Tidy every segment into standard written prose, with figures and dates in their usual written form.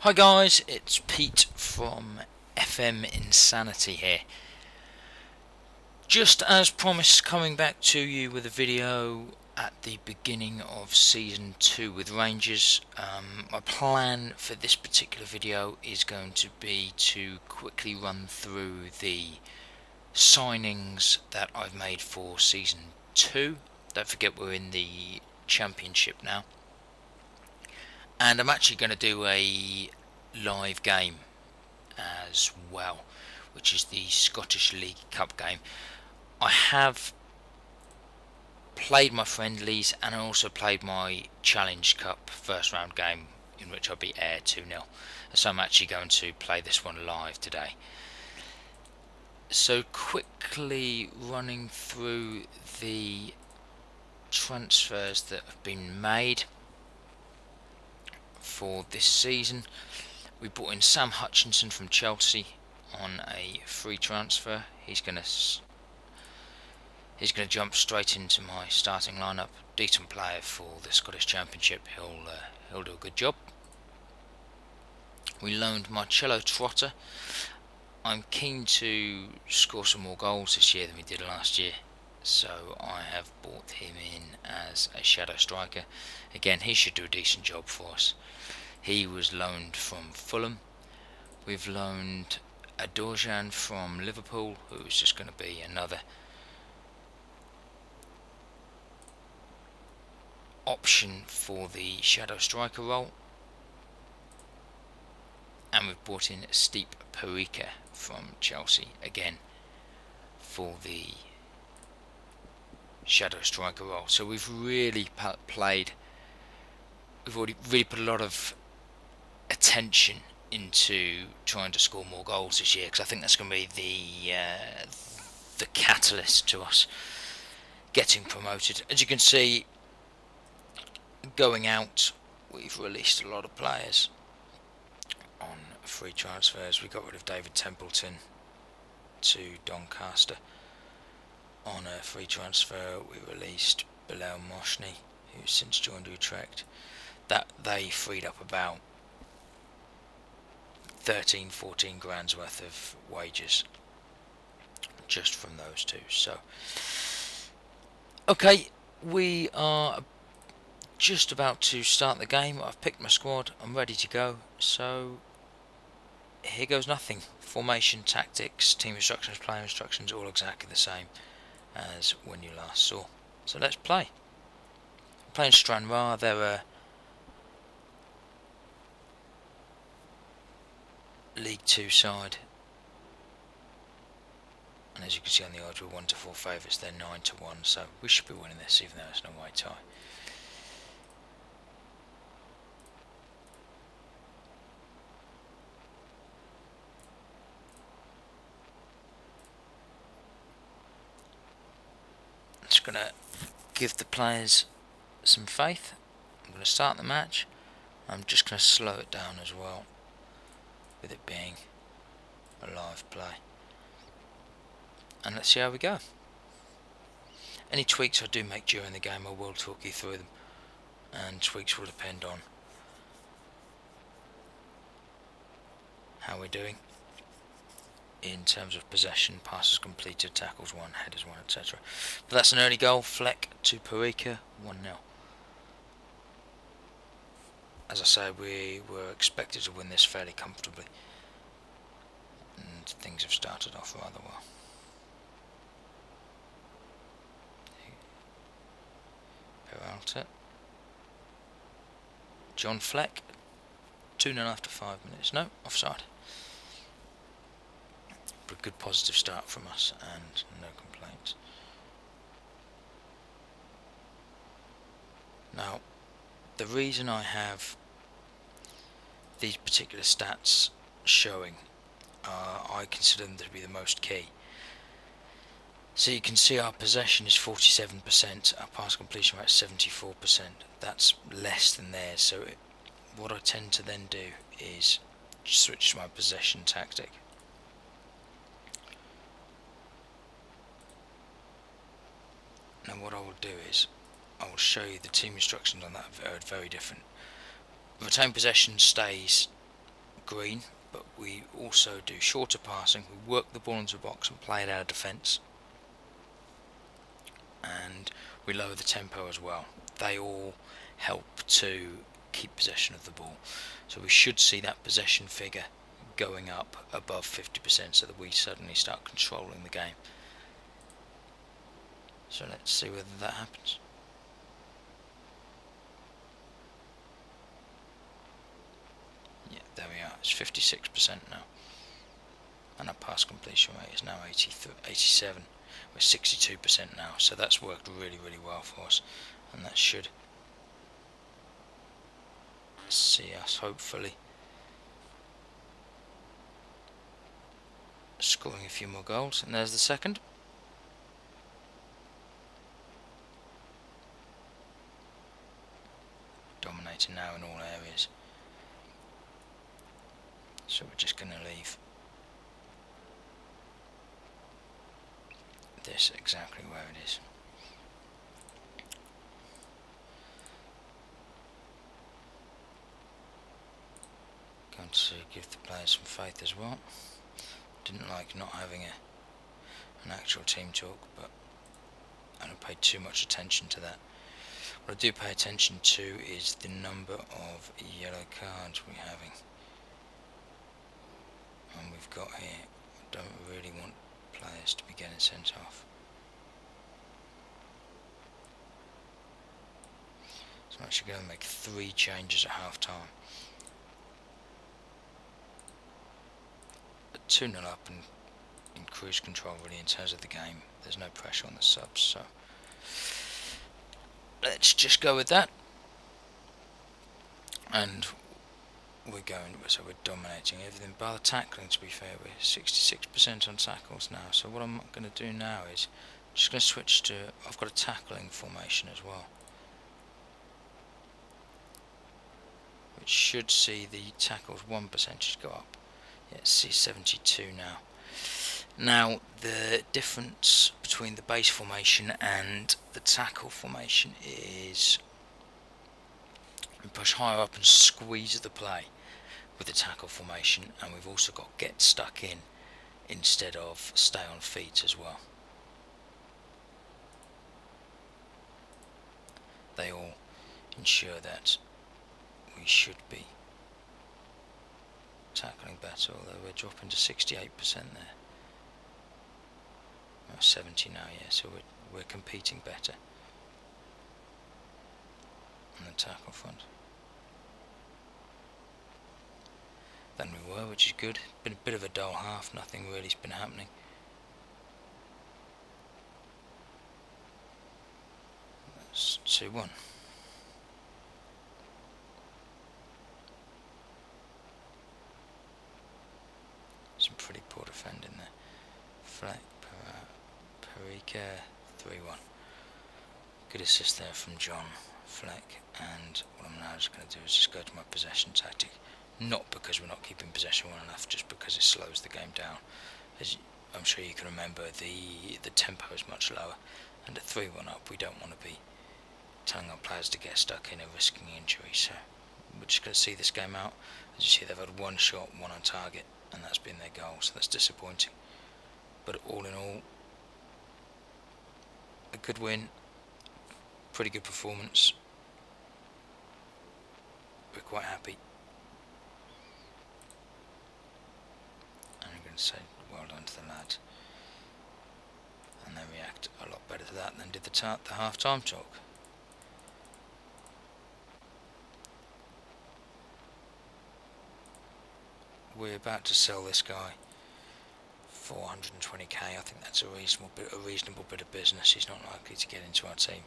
Hi guys, it's Pete from FM Insanity here. Just as promised, coming back to you with a video at the beginning of Season 2 with Rangers. My plan for this particular video is going to be to quickly run through the signings that I've made for Season 2. Don't forget we're in the Championship now. And I'm actually going to do a live game as well, which is the Scottish League Cup game. I have played my friendlies and I also played my Challenge Cup first round game in which I beat Ayr 2-0. So I'm actually going to play this one live today. So quickly running through the transfers that have been made for this season. We brought in Sam Hutchinson from Chelsea on a free transfer. He's going to jump straight into my starting lineup. Decent player for the Scottish Championship. He'll do a good job. We loaned Marcello Trotta. I'm keen to score some more goals this year than we did last year, so I have brought him in as a shadow striker. Again, he should do a decent job for us. He was loaned from Fulham. We've loaned Adorjan from Liverpool, who is just going to be another option for the shadow striker role. And we've brought in Stipe Perica from Chelsea again for the shadow striker role. So we've really we've already really put a lot of attention into trying to score more goals this year, because I think that's going to be the catalyst to us getting promoted. As you can see, going out, we've released a lot of players on free transfers. We got rid of David Templeton to Doncaster on a free transfer. We released Bilal Moshni, who's since joined Utrecht. That they freed up about 13-14 grand's worth of wages just from those two. So okay, we are just about to start the game. I've picked my squad, I'm ready to go. So here goes nothing. Formation, tactics, team instructions, player instructions, all exactly the same as when you last saw. So let's play. I'm playing Stranraer. They're a League 2 side, and as you can see on the odds, we're 1-4 favourites. They're 9-1, so we should be winning this, even though it's an away tie. Just going to give the players some faith. I'm going to start the match. I'm just going to slow it down as well, with it being a live play. And let's see how we go. Any tweaks I do make during the game, I will talk you through them, and tweaks will depend on how we're doing in terms of possession, passes completed, tackles 1, headers 1, etc. But that's an early goal. Fleck to Perica, 1-0. As I say, we were expected to win this fairly comfortably, and things have started off rather well. Peralta. John Fleck. 2-0 after 5 minutes. No, offside. But a good positive start from us and no complaints. Now, the reason I have these particular stats showing, I consider them to be the most key. So you can see our possession is 47%, our pass completion rate is 74%. That's less than theirs. So what I tend to then do is switch to my possession tactic. Now what I will do is I will show you the team instructions on that are very different. Retain possession stays green, but we also do shorter passing. We work the ball into the box and play it out of defence, and we lower the tempo as well. They all help to keep possession of the ball, so we should see that possession figure going up above 50% so that we suddenly start controlling the game. So let's see whether that happens. Yeah, there we are. It's 56% now, and our pass completion rate is now 87. We're 62% now, so that's worked really well for us, and that should see us hopefully scoring a few more goals. And there's the second. Dominating now in all areas, so we're just going to leave this exactly where it is. Going to give the players some faith as well. Didn't like not having an actual team talk, but I don't pay too much attention to that. What I do pay attention to is the number of yellow cards we're having. And we've got here, I don't really want players to be getting sent off. So I'm actually going to make 3 changes at half time. 2-0 up and in cruise control really in terms of the game. There's no pressure on the subs, so let's just go with that. And we're dominating everything bar the tackling. To be fair, we're 66% on tackles now. So what I'm going to do now is I'm just going to switch to, I've got a tackling formation as well, which should see the tackles 1% go up. Yeah, it's C72 now. Now the difference between the base formation and the tackle formation is we push higher up and squeeze the play with the tackle formation, and we've also got get stuck in instead of stay on feet as well. They all ensure that we should be tackling better, although we're dropping to 68% there. 70 now, yeah, so we're competing better on the tackle front than we were, which is good. Been a bit of a dull half, nothing really's been happening. That's 2-1. Some pretty poor defending there. Fleck, Parika, 3-1. Good assist there from John Fleck, and what I'm now just going to do is just go to my possession tactic. Not because we're not keeping possession well enough, just because it slows the game down. As I'm sure you can remember, the tempo is much lower, and at 3-1 up we don't want to be telling our players to get stuck in and risking injury, so we're just going to see this game out. As you see, they've had 1 shot, 1 on target, and that's been their goal, so that's disappointing. But all in all, a good win, pretty good performance. We're quite happy. And I'm going to say well done to the lads. And they react a lot better to that than did the half-time talk. We're about to sell this guy for 420k. I think that's a reasonable bit of business. He's not likely to get into our team.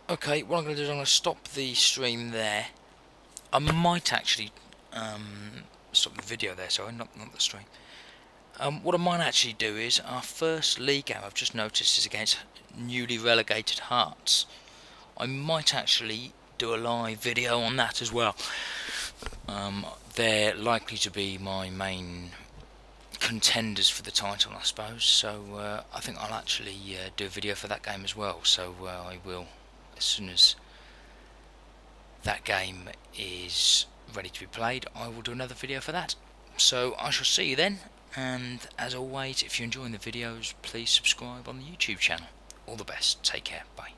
Okay, what I'm going to do is I'm going to stop the stream there. I might actually stop the video there, sorry, not the stream. What I might actually do is our first league game, I've just noticed, is against newly relegated Hearts. I might actually do a live video on that as well. They're likely to be my main contenders for the title, I suppose. So I think I'll actually do a video for that game as well. So I will, as soon as that game is ready to be played, I will do another video for that. So I shall see you then, and as always, if you're enjoying the videos, please subscribe on the YouTube channel. All the best, take care, bye.